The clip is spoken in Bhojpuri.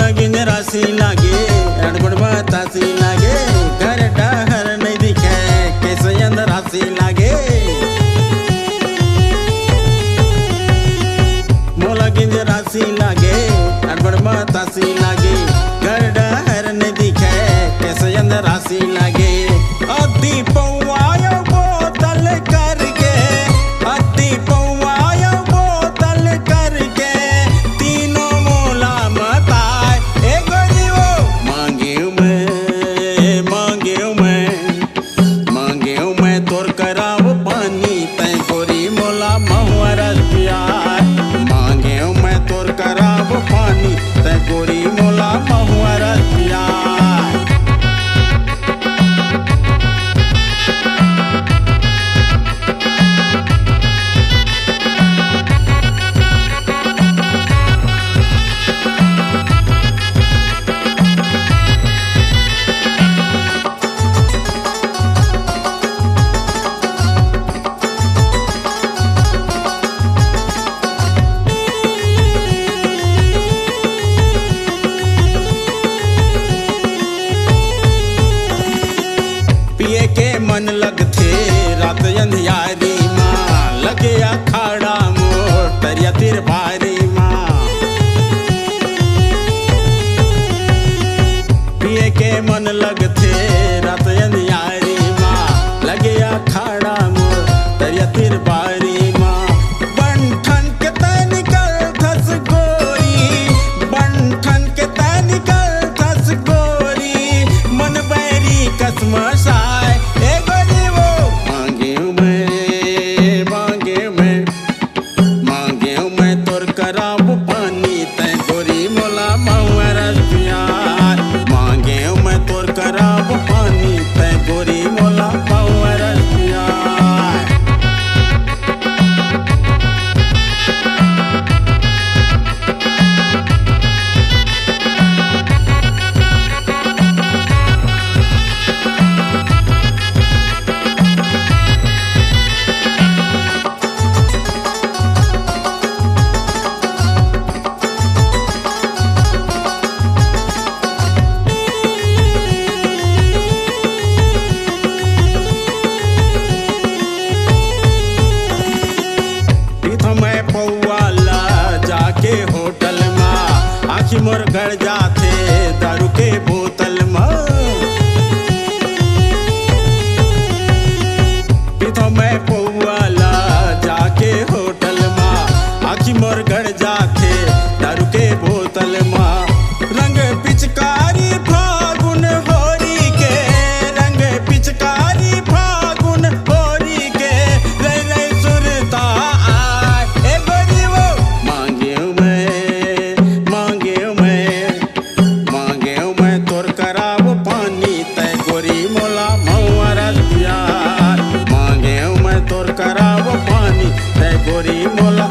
लगिन राशि लागे अड़बड़ बतासी लागे घर डहर नहीं दिखे कैसे अंदर राशि लागे लगिन राशि लागे अड़बड़ बतासी लागे घर डहर नहीं दिखे कैसे अंदर राशि लागे अद्दी पौवायो बोतल करके अद्दी पौवायो बोतल करके तीनों मोला मताए ए गरीबो मांगे मैं तोर कराव पानी तय गोरी मोला महुआ रस प्यार मांगे मैं तोर कराव पानी तय गोरी मोला महुआ रस प्यार पिए के मन लगथे रात अंधियारी माँ लगे अखाड़ा मोर तरिया तिर भारी माँ पिए के मन लगथे रात अंधियारी माँ लगे अखाड़ा मोर तरिया तिर भारी माँ बंठन के तय निकल थस गोरी बंठन के तय निकल थस गोरी मन बैरी कसमसा कराव पानी तय गोरी मोला महुआ रस प्यार मांगे मैं तोर कराव पानी तय गोरी मोला महुआ रस प्यार मैं पौवाला जाके होटल में आखी मोर घर जाते दारू के बोतल में मैं पौवाला जाके होटल में आखी मोर घर जाते दारू के बोतल में रंग पिचकारी फागुन होरी के रंग पिचकारी फागुन होरी के रे सुरता कराव पानी तय गोरी मोला महुआ रस प्यार मांगे मैं तोर कराव पानी तय गोरी मोला